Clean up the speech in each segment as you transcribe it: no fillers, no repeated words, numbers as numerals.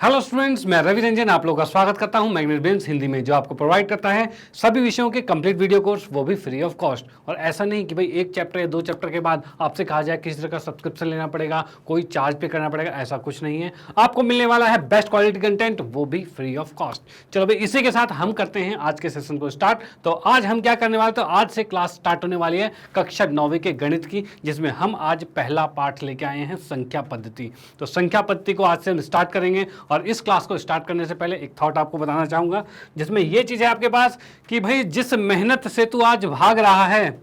Hello students, मैं रवि रंजन आप लोगों का स्वागत करता हूं मैग्नेट ब्रेन्स हिंदी में, जो आपको प्रोवाइड करता है सभी विषयों के कंप्लीट वीडियो कोर्स, वो भी फ्री ऑफ कॉस्ट। और ऐसा नहीं कि भाई एक चैप्टर या दो चैप्टर के बाद आपसे कहा जाए किसी तरह का सब्सक्रिप्शन लेना पड़ेगा, कोई चार्ज पे करना पड़ेगा, ऐसा कुछ नहीं है। आपको मिलने वाला है बेस्ट क्वालिटी कंटेंट, वो भी फ्री ऑफ कॉस्ट। चलो भाई, इसी के साथ हम करते हैं आज के सेशन को स्टार्ट। तो आज हम क्या करने वाले, तो आज से क्लास स्टार्ट होने वाली है कक्षा 9वीं के गणित की, जिसमें हम आज पहला पाठ लेके आए हैं संख्या पद्धति। तो संख्या पद्धति को आज से हम स्टार्ट करेंगे। और इस क्लास को स्टार्ट करने से पहले एक थॉट आपको बताना चाहूंगा, जिसमें यह चीज है आपके पास कि भाई जिस मेहनत से तू आज भाग रहा है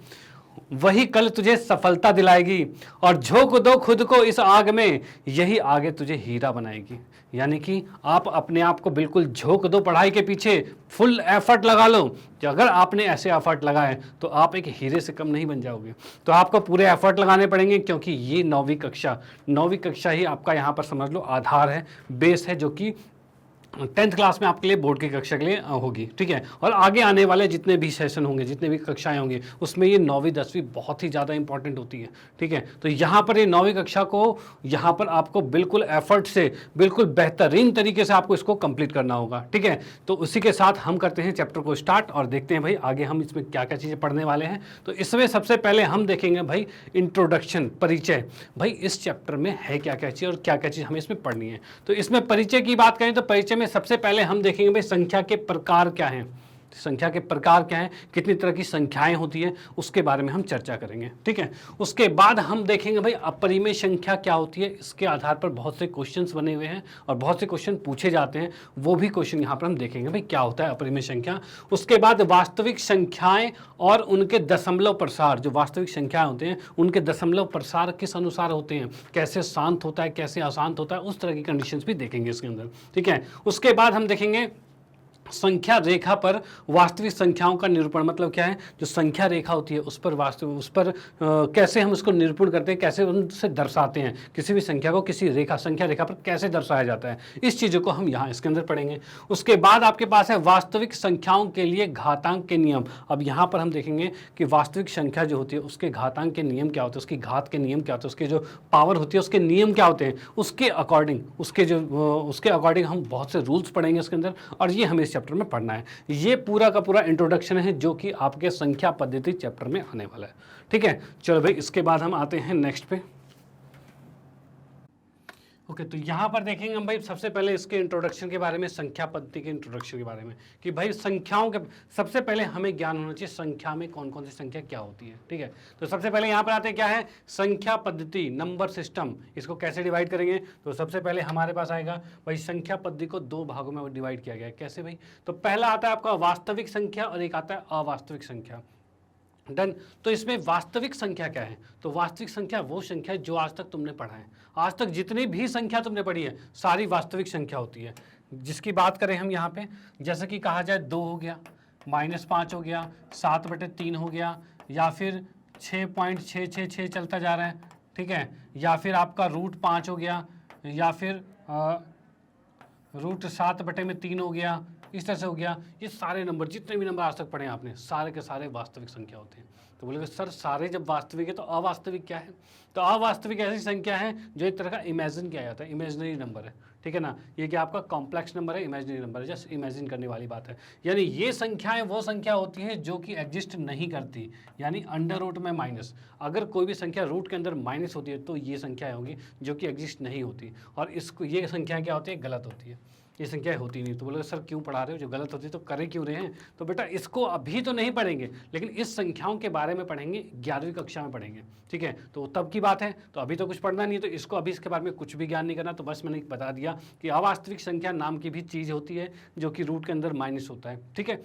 वही कल तुझे सफलता दिलाएगी, और झोंक दो खुद को इस आग में, यही आगे तुझे हीरा बनाएगी। यानी कि आप अपने आप को बिल्कुल झोंक दो पढ़ाई के पीछे, फुल एफर्ट लगा लो। कि अगर आपने ऐसे एफर्ट लगाए तो आप एक हीरे से कम नहीं बन जाओगे। तो आपको पूरे एफर्ट लगाने पड़ेंगे, क्योंकि ये 9वीं कक्षा ही आपका यहाँ पर समझ लो आधार है, बेस है, जो कि 10th क्लास में आपके लिए बोर्ड की कक्षा के लिए होगी। ठीक है, और आगे आने वाले जितने भी सेशन होंगे, जितने भी कक्षाएं होंगी, उसमें ये 9वीं 10वीं बहुत ही ज़्यादा इंपॉर्टेंट होती है। ठीक है, तो यहाँ पर ये 9वीं कक्षा को यहाँ पर आपको बिल्कुल एफर्ट से, बिल्कुल बेहतरीन तरीके से आपको इसको कंप्लीट करना होगा। ठीक है, तो उसी के साथ हम करते हैं चैप्टर को स्टार्ट और देखते हैं भाई आगे हम इसमें क्या क्या चीज़ें पढ़ने वाले हैं। तो इसमें सबसे पहले हम देखेंगे भाई इंट्रोडक्शन, परिचय। भाई इस चैप्टर में है क्या क्या चीज़ और क्या क्या चीज़ हमें इसमें पढ़नी है। तो इसमें परिचय की बात करें तो परिचय में सबसे पहले हम देखेंगे भाई संख्या के प्रकार क्या हैं। संख्या के प्रकार क्या हैं, कितनी तरह की संख्याएं होती हैं, उसके बारे में हम चर्चा करेंगे। ठीक है, उसके बाद हम देखेंगे भाई अपरिमेय संख्या क्या होती है। इसके आधार पर बहुत से क्वेश्चंस बने हुए हैं और बहुत से क्वेश्चन पूछे जाते हैं, वो भी क्वेश्चन यहाँ पर हम देखेंगे भाई क्या होता है अपरिमेय संख्या। उसके बाद वास्तविक संख्याएं और उनके दशमलव प्रसार, जो वास्तविक संख्याएं होते हैं उनके दशमलव प्रसार किस अनुसार होते हैं, कैसे शांत होता है, कैसे अशांत होता है, उस तरह की कंडीशंस भी देखेंगे इसके अंदर। ठीक है, उसके बाद हम देखेंगे संख्या रेखा पर वास्तविक संख्याओं का निरूपण। मतलब क्या है, जो संख्या रेखा होती है उस पर कैसे हम उसको निरूपण करते हैं, कैसे उनसे दर्शाते हैं, किसी भी संख्या को किसी संख्या रेखा पर कैसे दर्शाया जाता है, इस चीज़ों को हम यहाँ इसके अंदर पढ़ेंगे। उसके बाद आपके पास है वास्तविक संख्याओं के लिए घातांक के नियम। अब यहाँ पर हम देखेंगे कि वास्तविक संख्या जो होती है उसके घातांक के नियम क्या होते हैं, उसकी घात के नियम क्या होते हैं, उसके जो पावर होती है उसके नियम क्या होते हैं, उसके अकॉर्डिंग हम बहुत से रूल्स पढ़ेंगे इसके अंदर, और ये हमें चैप्टर में पढ़ना है। ये पूरा का पूरा इंट्रोडक्शन है जो कि आपके संख्या पद्धति चैप्टर में आने वाला है। ठीक है, चलो भाई इसके बाद हम आते हैं नेक्स्ट पे। ओके, तो यहाँ पर देखेंगे हम भाई सबसे पहले इसके इंट्रोडक्शन के बारे में, संख्या पद्धति के इंट्रोडक्शन के बारे में, कि भाई संख्याओं के सबसे पहले हमें ज्ञान होना चाहिए संख्या में कौन कौन सी संख्या क्या होती है। ठीक है, तो सबसे पहले यहाँ पर आते हैं क्या है, संख्या पद्धति, नंबर सिस्टम। इसको कैसे डिवाइड करेंगे, तो सबसे पहले हमारे पास आएगा भाई संख्या पद्धति को दो भागों में डिवाइड किया गया है। कैसे भाई, तो पहला आता है आपका वास्तविक संख्या और एक आता है अवास्तविक संख्या। डन। तो इसमें वास्तविक संख्या क्या है, तो वास्तविक संख्या वो संख्या जो आज तक तुमने पढ़ा है, आज तक जितनी भी संख्या तुमने पढ़ी है सारी वास्तविक संख्या होती है। जिसकी बात करें हम यहाँ पे, जैसे कि कहा जाए 2 हो गया, -5 हो गया, 7/3 हो गया, या फिर 6.666 चलता जा रहा है। ठीक है, या फिर आपका √5 हो गया, या फिर √7/3 हो गया, इस तरह से हो गया। ये सारे नंबर, जितने भी नंबर आज तक पढ़े आपने, सारे के सारे वास्तविक संख्या होते हैं। तो बोलेंगे सर सारे जब वास्तविक है तो अवास्तविक क्या है, तो अवास्तविक ऐसी संख्या है जो एक तरह का इमेजिन किया जाता है, इमेजिनरी नंबर है। ठीक है ना, ये क्या आपका कॉम्प्लेक्स नंबर है, इमेजिनरी नंबर है, जस्ट इमेजिन करने वाली बात है। यानी ये संख्याएं वो संख्या होती हैं जो कि एग्जिस्ट नहीं करती, यानी अंडर रूट में माइनस। अगर कोई भी संख्या रूट के अंदर माइनस होती है तो ये संख्याएं होंगी जो कि एग्जिस्ट नहीं होती, और इसको ये संख्याएं क्या होती है, गलत होती है, ये संख्या होती नहीं। तो बोले सर क्यों पढ़ा रहे हो, जो गलत होती है तो करे क्यों रहे हैं, तो बेटा इसको अभी तो नहीं पढ़ेंगे, लेकिन इस संख्याओं के बारे में पढ़ेंगे, 11वीं कक्षा में पढ़ेंगे। ठीक है, तो तब की बात है, तो अभी तो कुछ पढ़ना नहीं है, तो इसको अभी इसके बारे में कुछ भी ज्ञान नहीं करना। तो बस मैंने बता दिया कि अवास्तविक संख्या नाम की भी चीज़ होती है जो कि रूट के अंदर माइनस होता है। ठीक है,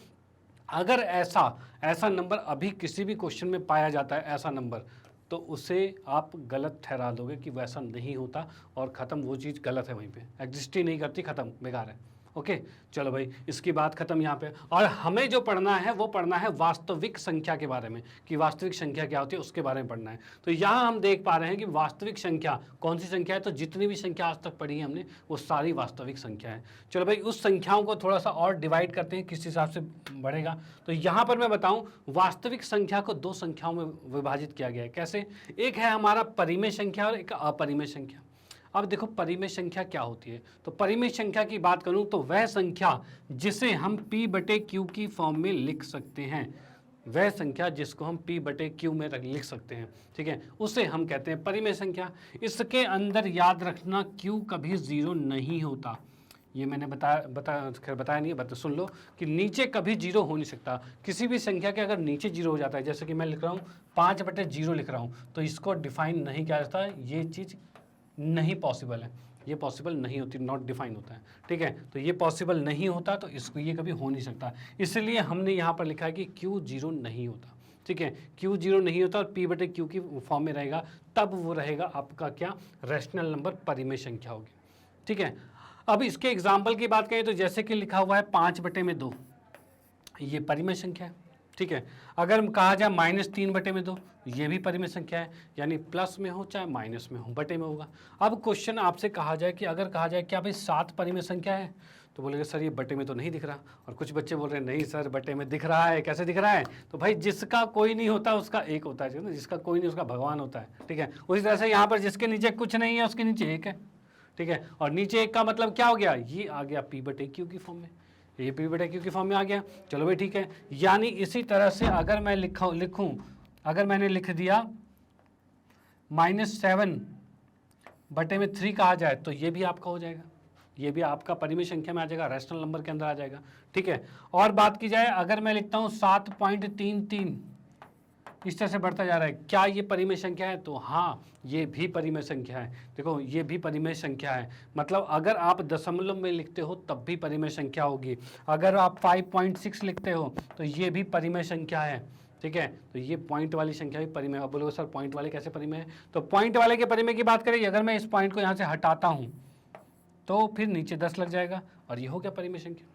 अगर ऐसा नंबर अभी किसी भी क्वेश्चन में पाया जाता है, ऐसा नंबर, तो उसे आप गलत ठहरा दोगे कि वैसा नहीं होता, और ख़त्म, वो चीज़ गलत है, वहीं पे एग्जिस्ट ही नहीं करती, ख़त्म, बेकार है। ओके, चलो भाई इसकी बात खत्म यहाँ पे। और हमें जो पढ़ना है वो पढ़ना है वास्तविक संख्या के बारे में, कि वास्तविक संख्या क्या होती है उसके बारे में पढ़ना है। तो यहाँ हम देख पा रहे हैं कि वास्तविक संख्या कौन सी संख्या है, तो जितनी भी संख्या आज तक पढ़ी है हमने वो सारी वास्तविक संख्या है। चलो भाई उस संख्याओं को थोड़ा सा और डिवाइड करते हैं, किस हिसाब से बढ़ेगा। तो यहाँ पर मैं बताऊँ, वास्तविक संख्या को दो संख्याओं में विभाजित किया गया है। कैसे, एक है हमारा परिमेय संख्या और एक अपरिमेय संख्या। अब देखो परिमेय संख्या क्या होती है, तो परिमेय संख्या की बात करूं तो वह संख्या जिसे हम P बटे Q की फॉर्म में लिख सकते हैं, वह संख्या जिसको हम P बटे Q में लिख सकते हैं, ठीक है, उसे हम कहते हैं परिमेय संख्या। इसके अंदर याद रखना Q कभी जीरो नहीं होता, ये मैंने बताया नहीं है, सुन लो कि नीचे कभी जीरो हो नहीं सकता। किसी भी संख्या के अगर नीचे जीरो हो जाता है, जैसे कि मैं लिख रहा हूँ 5 बटे 0 लिख रहा हूँ, तो इसको डिफाइन नहीं किया जाता, ये चीज़ नहीं पॉसिबल है, ये पॉसिबल नहीं होती, नॉट डिफाइन होता है, ठीक है, तो ये पॉसिबल नहीं होता, तो इसको ये कभी हो नहीं सकता, इसलिए हमने यहाँ पर लिखा है कि Q जीरो नहीं होता, ठीक है, Q जीरो नहीं होता और P बटे Q की फॉर्म में रहेगा, तब वो रहेगा आपका क्या, रैशनल नंबर, परिमेय संख्या होगी, ठीक है। अब इसके एग्जाम्पल की बात करें तो जैसे कि लिखा हुआ है 5 बटे में 2, ये परिमेय संख्या है, ठीक है। अगर कहा जाए -3 बटे में 2, ये भी परिमेय संख्या है, यानी प्लस में हो चाहे माइनस में हो, बटे में होगा। अब क्वेश्चन आपसे कहा जाए कि अगर कहा जाए क्या भाई 7 परिमेय संख्या है, तो बोलेगा सर ये बटे में तो नहीं दिख रहा, और कुछ बच्चे बोल रहे हैं नहीं सर बटे में दिख रहा है, कैसे दिख रहा है, तो भाई जिसका कोई नहीं होता उसका एक होता है, जिसका कोई नहीं उसका भगवान होता है, ठीक है। उसी तरह से यहाँ पर जिसके नीचे कुछ नहीं है उसके नीचे एक है, ठीक है, और नीचे एक का मतलब क्या हो गया, ये आ गया P बटे Q की फॉर्म में, ये P बटे Q की फॉर्म में आ गया, चलो भाई ठीक है। यानी इसी तरह से अगर मैं लिखूं, अगर मैंने लिख दिया -7 बटे में 3 कहा जाए, तो ये भी आपका हो जाएगा, ये भी आपका परिमेय संख्या में आ जाएगा, रैशनल नंबर के अंदर आ जाएगा, ठीक है। और बात की जाए अगर मैं लिखता हूँ 7.33, इस तरह से बढ़ता जा रहा है, क्या ये परिमेय संख्या है, तो हाँ ये भी परिमेय संख्या है, देखो ये भी परिमेय संख्या है, मतलब अगर आप दशमलव में लिखते हो तब भी परिमेय संख्या होगी, अगर आप 5.6 लिखते हो तो ये भी परिमेय संख्या है, ठीक है, तो ये पॉइंट वाली संख्या भी परिमेय। अब बोलोगे सर पॉइंट वाले कैसे परिमेय है, तो पॉइंट वाले के परिमेय की बात करें, अगर मैं इस पॉइंट को यहाँ से हटाता हूँ तो फिर नीचे 10 लग जाएगा, और ये हो गया परिमेय संख्या,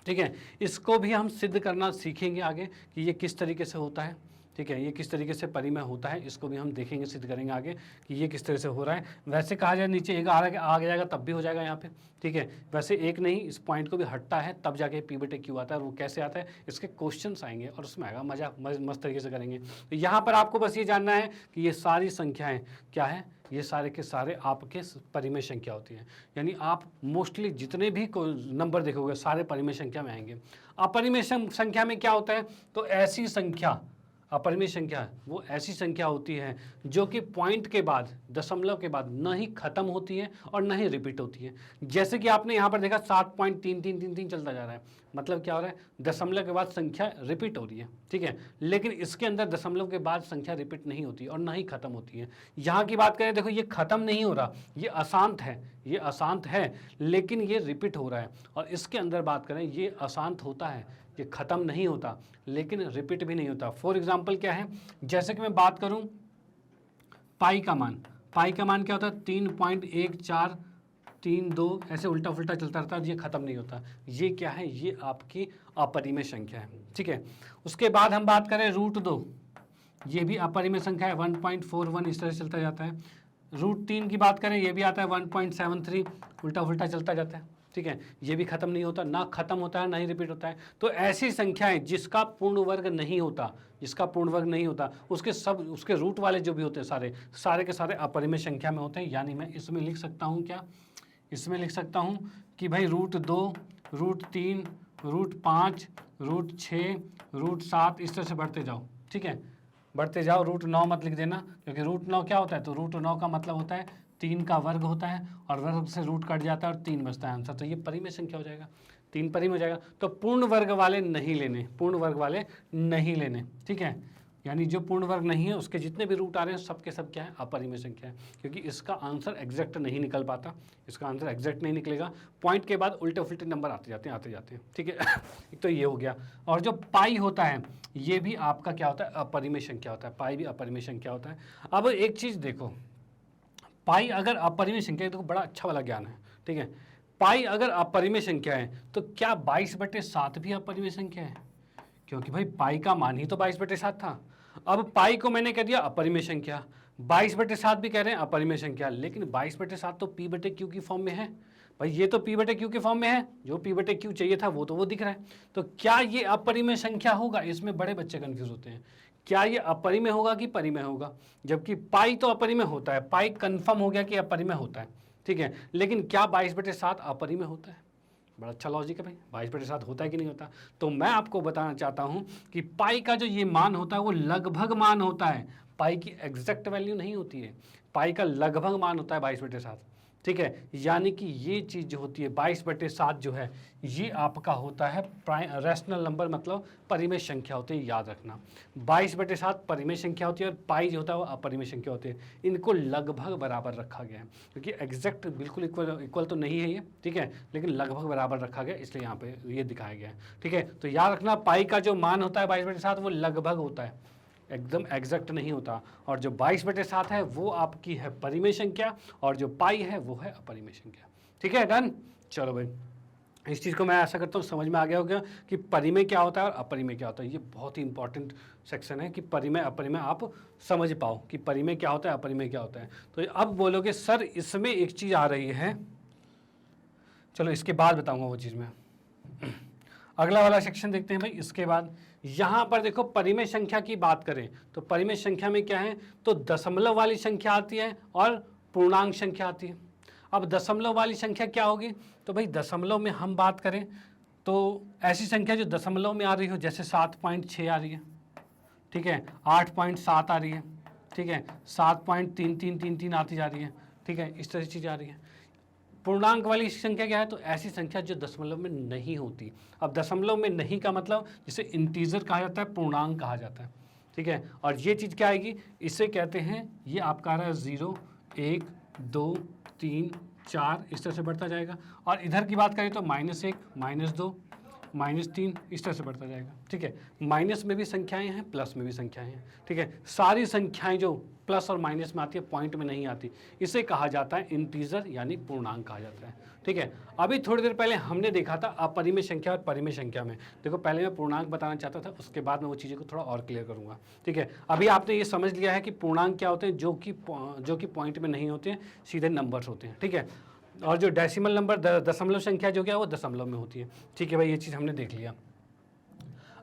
ठीक है। इसको भी हम सिद्ध करना सीखेंगे आगे कि ये किस तरीके से होता है, ठीक है, ये किस तरीके से परिमेय होता है, इसको भी हम देखेंगे, सिद्ध करेंगे आगे कि ये किस तरह से हो रहा है। वैसे कहा जाए नीचे एक आ जाएगा तब भी हो जाएगा यहाँ पे, ठीक है, वैसे एक नहीं, इस पॉइंट को भी हटता है तब जाके P बटे Q आता है, और वो कैसे आता है इसके क्वेश्चंस आएंगे और उसमें आएगा मजा, मस्त तरीके से करेंगे। तो यहाँ पर आपको बस ये जानना है कि ये सारी संख्याएँ क्या है, ये सारे के सारे आपके परिमेय संख्या होती हैं, यानी आप मोस्टली जितने भी नंबर देखोगे सारे परिमेय संख्या में आएंगे। अपरिमेय संख्या में क्या होता है, तो ऐसी संख्या, अपरिमेय संख्या वो ऐसी संख्या होती है जो कि पॉइंट के बाद, दशमलव के बाद न ही खत्म होती है और न ही रिपीट होती है। जैसे कि आपने यहाँ पर देखा 7.3333 चलता जा रहा है, मतलब क्या हो रहा है, दशमलव के बाद संख्या रिपीट हो रही है, ठीक है, लेकिन इसके अंदर दशमलव के बाद संख्या रिपीट नहीं होती और न ही खत्म होती है। यहाँ की बात करें, देखो ये खत्म नहीं हो रहा, ये अशांत है, ये अशांत है, लेकिन ये रिपीट हो रहा है। और इसके अंदर बात करें, ये अशांत होता है, ये खत्म नहीं होता लेकिन रिपीट भी नहीं होता। फॉर एग्जाम्पल क्या है, जैसे कि मैं बात करूं पाई का मान, पाई का मान क्या होता है 3.1432, ऐसे उल्टा फुल्टा चलता रहता है, ये खत्म नहीं होता, ये क्या है, ये आपकी अपरिमेय संख्या है, ठीक है। उसके बाद हम बात करें √2, ये भी अपरिमेय संख्या है, 1.41 इस तरह से चलता जाता है। √3 की बात करें, ये भी आता है 1.73, उल्टा फुल्टा चलता जाता है, ठीक है, ये भी खत्म नहीं होता, ना खत्म होता है ना ही रिपीट होता है। तो ऐसी संख्याएं जिसका पूर्ण वर्ग नहीं होता, जिसका पूर्ण वर्ग नहीं होता, उसके रूट वाले जो भी होते हैं सारे के सारे अपरिमेय संख्या में होते हैं। यानी मैं इसमें लिख सकता हूँ क्या, इसमें लिख सकता हूँ कि भाई √2, √3, √5, √6, √7 इस तरह से बढ़ते जाओ, ठीक है, बढ़ते जाओ। √9 मत लिख देना, क्योंकि √9 क्या होता है, तो √9 का मतलब होता है 3 का वर्ग होता है, और वर्ग से रूट कट जाता है और 3 बचता है आंसर, तो ये परिमेय संख्या हो जाएगा, 3 परिमेय हो जाएगा। तो पूर्ण वर्ग वाले नहीं लेने, पूर्ण वर्ग वाले नहीं लेने, ठीक है, यानी जो पूर्ण वर्ग नहीं है उसके जितने भी रूट आ रहे हैं सबके सब क्या है, अपरिमेय संख्या है, क्योंकि इसका आंसर एग्जैक्ट नहीं निकल पाता, इसका आंसर एग्जैक्ट नहीं निकलेगा, पॉइंट के बाद उल्टे फुल्टे नंबर आते जाते हैं, ठीक है। एक तो ये हो गया। और जो पाई होता है ये भी आपका क्या होता है, अपरिमेय संख्या होता है, पाई भी अपरिमेय संख्या होता है। अब एक चीज़ देखो, पाई अगर अपरिमेय संख्या है तो बड़ा अच्छा वाला ज्ञान है, ठीक है, पाई अगर अपरिमेय संख्या है तो क्या 22/7 भी अपरिमेय संख्या है, क्योंकि भाई पाई का मान ही तो 22/7 था। अब पाई को मैंने कह दिया अपरिमेय संख्या, 22/7 भी कह रहे हैं अपरिमेय संख्या, लेकिन 22/7 तो P बटे Q की फॉर्म में है, भाई ये तो P बटे Q की फॉर्म में है, जो P बटे Q चाहिए था वो तो वो दिख रहा है, तो क्या ये अपरिमेय संख्या होगा, इसमें बड़े बच्चे कंफ्यूज होते हैं, क्या ये अपरिमेय होगा कि परिमेय होगा, जबकि पाई तो अपरिमेय होता है, पाई कंफर्म हो गया कि अपरिमेय होता है, ठीक है। लेकिन क्या 22/7 अपरिमेय होता है? बड़ा अच्छा लॉजिक है भाई, 22/7 होता है कि नहीं होता। तो मैं आपको बताना चाहता हूं कि पाई का जो ये मान होता है वो लगभग मान होता है, पाई की एग्जैक्ट वैल्यू नहीं होती है, पाई का लगभग मान होता है 22/7, ठीक है। यानी कि ये चीज़ जो होती है 22/7 जो है ये आपका होता है रैशनल नंबर, मतलब परिमेय संख्या होती है, याद रखना। 22/7 परिमेय संख्या होती है और पाई जो होता है वो अपरिमेय संख्या होती है। इनको लगभग बराबर रखा गया है, क्योंकि एग्जैक्ट बिल्कुल इक्वल तो नहीं है ये, ठीक है, लेकिन लगभग बराबर रखा गया, इसलिए यहाँ पे ये दिखाया गया है, ठीक है। तो याद रखना पाई का जो मान होता है 22/7 वो लगभग होता है, एकदम एग्जैक्ट नहीं होता। और जो 22/7 है वो आपकी है परिमेय संख्या, और जो पाई है वो है अपरिमेय संख्या, ठीक है। डन। चलो भाई, इस चीज़ को मैं आशा करता हूँ समझ में आ गया होगा कि परिमेय क्या होता है और अपरिमेय क्या होता है। ये बहुत ही इंपॉर्टेंट सेक्शन है कि परिमेय अपरिमेय आप समझ पाओ कि परिमेय क्या होता है, अपरिमेय क्या होता है। तो अब बोलोगे सर इसमें एक चीज़ आ रही है, चलो इसके बाद बताऊंगा वो चीज़ में। अगला वाला सेक्शन देखते हैं भाई। इसके बाद यहाँ पर देखो परिमेय संख्या की बात करें तो परिमेय संख्या में क्या है, तो दशमलव वाली संख्या आती है और पूर्णांक संख्या आती है। अब दशमलव वाली संख्या क्या होगी, तो भाई दशमलव में हम बात करें तो ऐसी संख्या जो दशमलव में आ रही हो, जैसे 7.6 आ रही है, ठीक है, 8.7 आ रही है, ठीक है, 7.3333 आती जा रही है, ठीक है, इस तरह की चीज़ आ रही है। पूर्णांक वाली संख्या क्या है, तो ऐसी संख्या जो दशमलव में नहीं होती। अब दशमलव में नहीं का मतलब जिसे इंटीजर कहा जाता है, पूर्णांक कहा जाता है, ठीक है। और ये चीज़ क्या आएगी, इसे कहते हैं, ये आपका आ रहा है 0, 1, 2, 3, 4, इस तरह से बढ़ता जाएगा। और इधर की बात करें तो -1, -2, -3, इस तरह से बढ़ता जाएगा, ठीक है। माइनस में भी संख्याएं हैं, प्लस में भी संख्याएं हैं, ठीक है। सारी संख्याएं जो प्लस और माइनस में आती है, पॉइंट में नहीं आती, इसे कहा जाता है इंटीजर यानी पूर्णांक कहा जाता है, ठीक है। अभी थोड़ी देर पहले हमने देखा था अपरिमेय संख्या और परिमेय संख्या में। देखो पहले मैं पूर्णांक बताना चाहता था, उसके बाद मैं वो चीज़ों को थोड़ा और क्लियर करूंगा, ठीक है। अभी आपने ये समझ लिया है कि पूर्णांक क्या होते हैं, जो कि पॉइंट में नहीं होते हैं, सीधे नंबर्स होते हैं, ठीक है। और जो डेसिमल नंबर दशमलव संख्या जो क्या है वो दशमलव में होती है, ठीक है भाई, ये चीज़ हमने देख लिया।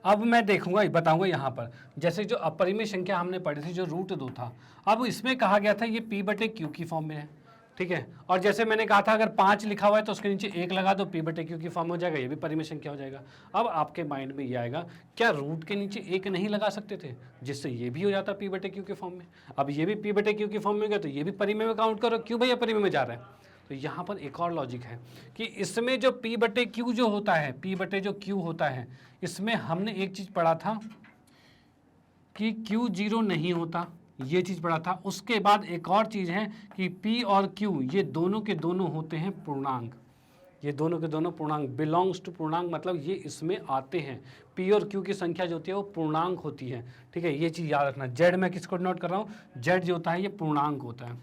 अब मैं देखूंगा बताऊंगा यहाँ पर, जैसे जो अपरिमेय संख्या हमने पढ़ी थी जो √2 था, अब इसमें कहा गया था ये P/Q की फॉर्म में है, ठीक है। और जैसे मैंने कहा था अगर 5 लिखा हुआ है तो उसके नीचे 1 लगा दो, P/Q की फॉर्म हो जाएगा, ये भी परिमेय संख्या हो जाएगा। अब आपके माइंड में ये आएगा, क्या रूट के नीचे 1 नहीं लगा सकते थे, जिससे ये भी हो जाता P/Q के फॉर्म में। अब ये भी P/Q की फॉर्म में गया तो ये भी परिमेय में काउंट करो, क्यों भाई अपरिमेय में जा रहा है। तो यहाँ पर एक और लॉजिक है कि इसमें जो P/Q जो होता है, P/Q होता है, इसमें हमने एक चीज़ पढ़ा था कि Q 0 नहीं होता, ये चीज़ पढ़ा था। उसके बाद एक और चीज़ है कि P और Q ये दोनों के दोनों होते हैं पूर्णांक, ये दोनों के दोनों पूर्णांक, बिलोंग्स टू पूर्णांक, मतलब ये इसमें आते हैं। P और Q की संख्या जो होती है वो पूर्णांक होती है, ठीक है, ये चीज़ याद रखना। Z मैं किसको नोट कर रहा हूँ, Z जो होता है ये पूर्णांक होता है,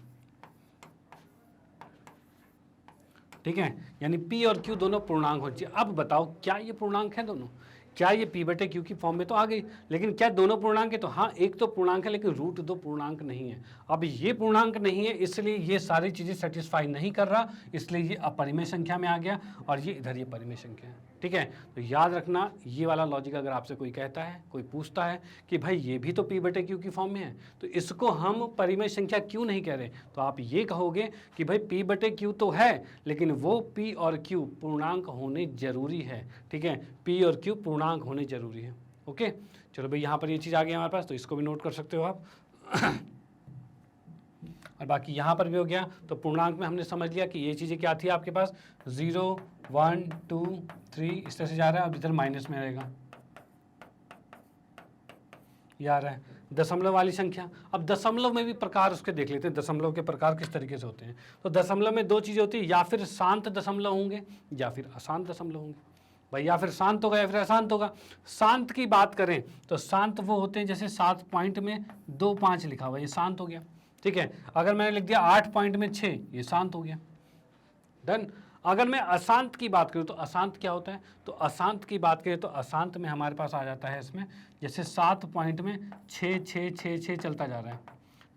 ठीक है, यानी P और Q दोनों पूर्णांक हो चाहिए। अब बताओ क्या ये पूर्णांक है दोनों, क्या ये P/Q की फॉर्म में तो आ गई, लेकिन क्या दोनों पूर्णांक है, तो हाँ एक तो पूर्णांक है लेकिन √2 पूर्णांक नहीं है। अब ये पूर्णांक नहीं है इसलिए ये सारी चीज़ें सेटिस्फाई नहीं कर रहा, इसलिए ये अपरिमेय संख्या में आ गया और ये इधर ये परिमेय संख्या है, ठीक है। तो याद रखना ये वाला लॉजिक अगर आपसे कोई कहता है, कोई पूछता है कि भाई ये भी तो P/Q की फॉर्म में है, तो इसको हम परिमेय संख्या क्यों नहीं कह रहे, तो आप ये कहोगे कि भाई P/Q तो है लेकिन वो P और Q पूर्णांक होने जरूरी है, ठीक है, P और Q पूर्णांक होने जरूरी है। ओके, चलो भाई यहाँ पर ये चीज़ आ गई हमारे पास, तो इसको भी नोट कर सकते हो आप। और बाकी यहाँ पर भी हो गया। तो पूर्णांक में हमने समझ लिया कि ये चीज़ें क्या थी आपके पास, 0, 1, 2, 3 इस तरह से जा रहा है, अब इधर माइनस में रहेगा, ये आ रहा है। दशमलव वाली संख्या, अब दशमलव में भी प्रकार उसके देख लेते हैं, दशमलव के प्रकार किस तरीके से होते हैं। तो दशमलव में दो चीज़ें होती है, या फिर शांत दशमलव होंगे या फिर अशांत दशमलव होंगे भाई, या फिर शांत होगा या फिर अशांत होगा। शांत की बात करें तो शांत वो होते हैं जैसे 7 पॉइंट में 2, 5 लिखा हुआ, ये शांत हो गया, ठीक है। अगर मैंने लिख दिया 8 पॉइंट में 6, ये शांत हो गया, डन। अगर मैं अशांत की बात करूं तो अशांत क्या होता है, तो अशांत की बात करें तो अशांत में हमारे पास आ जाता है इसमें जैसे 7 पॉइंट में 6, 6, 6, 6 चलता जा रहा है,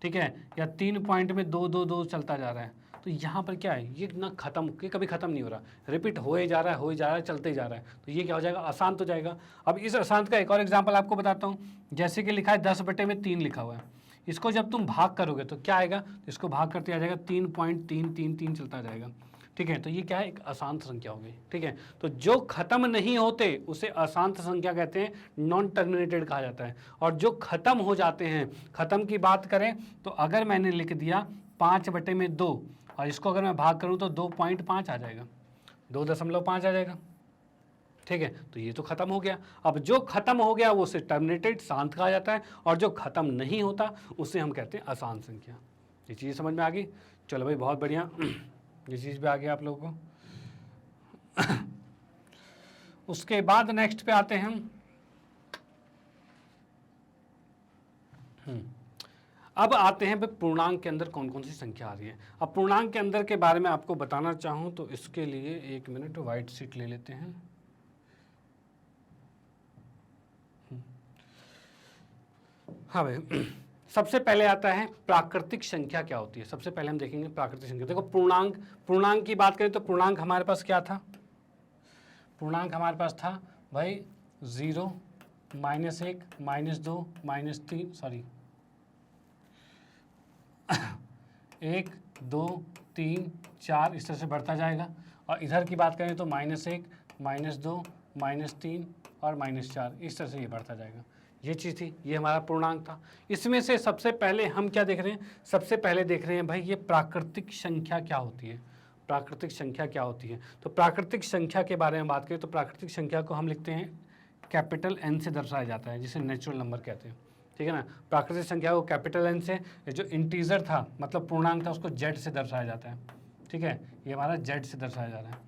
ठीक है, या 3 पॉइंट में 2, 2, 2 चलता जा रहा है, तो तो यहाँ पर क्या है, ये ना खत्म, ये कभी खत्म नहीं हो रहा, रिपीट हो ही जा रहा है, हो ही जा रहा है, चलते ही जा रहा है। तो ये क्या हो जाएगा, अशांत हो जाएगा। अब इस अशांत का एक और एग्जाम्पल आपको बताता हूँ। जैसे कि लिखा है 10/3 लिखा हुआ है, इसको जब तुम भाग करोगे तो क्या आएगा, तो इसको भाग करते आ जाएगा 3.333 चलता जाएगा। ठीक है, तो ये क्या है, एक अशांत संख्या हो गई। ठीक है, तो जो खत्म नहीं होते उसे अशांत संख्या कहते हैं, नॉन टर्मिनेटेड कहा जाता है। और जो खत्म हो जाते हैं, खत्म की बात करें तो अगर मैंने लिख दिया 5/2 और इसको अगर मैं भाग करूं तो 2.5 आ जाएगा, 2.5 आ जाएगा। ठीक है, तो ये तो खत्म हो गया। अब जो खत्म हो गया वो उसे टर्मिनेटेड शांत कहा जाता है, और जो खत्म नहीं होता उसे हम कहते हैं अशांत संख्या। ये चीज़ समझ में आ गई। चलो भाई, बहुत बढ़िया, ये चीज़ भी आ गया आप लोगों को। उसके बाद नेक्स्ट पे आते हैं हम। अब आते हैं भाई पूर्णांक के अंदर कौन कौन सी संख्या आ रही है। अब पूर्णांक के अंदर के बारे में आपको बताना चाहूँ तो इसके लिए 1 मिनट व्हाइट शीट ले लेते हैं। हाँ भाई, सबसे पहले आता है प्राकृतिक संख्या क्या होती है। सबसे पहले हम देखेंगे प्राकृतिक संख्या। देखो पूर्णांक की बात करें तो पूर्णांक हमारे पास क्या था, पूर्णांक हमारे पास था भाई 0, -1, -2, -3, सॉरी 1, 2, 3, 4 इस तरह से बढ़ता जाएगा। और इधर की बात करें तो -1, -2, -3 और -4 इस तरह से ये बढ़ता जाएगा। ये चीज़ थी, ये हमारा पूर्णांक था। इसमें से सबसे पहले हम क्या देख रहे हैं, सबसे पहले देख रहे हैं भाई ये प्राकृतिक संख्या क्या होती है। प्राकृतिक संख्या क्या होती है, तो प्राकृतिक संख्या के बारे में बात करें तो प्राकृतिक संख्या को हम लिखते हैं कैपिटल N से दर्शाया जाता है, जिसे नेचुरल नंबर कहते हैं। ठीक है ना, प्राकृतिक संख्या को कैपिटल N से, जो इंटीजर था मतलब पूर्णांक था उसको Z से दर्शाया जाता है। ठीक है, ये हमारा Z से दर्शाया जा रहा है।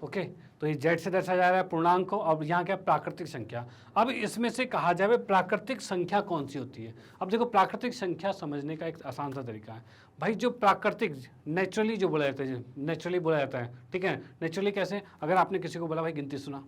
ओके, तो ये Z से दर्शाया जा रहा है पूर्णांक को। अब यहाँ क्या प्राकृतिक संख्या। अब इसमें से कहा जाए प्राकृतिक संख्या कौन सी होती है। अब देखो, प्राकृतिक संख्या समझने का एक आसान सा तरीका है भाई। जो प्राकृतिक नेचुरली जो बोला जाता है, नेचुरली बोला जाता है। ठीक है, नेचुरली कैसे, अगर आपने किसी को बोला भाई गिनती सुना,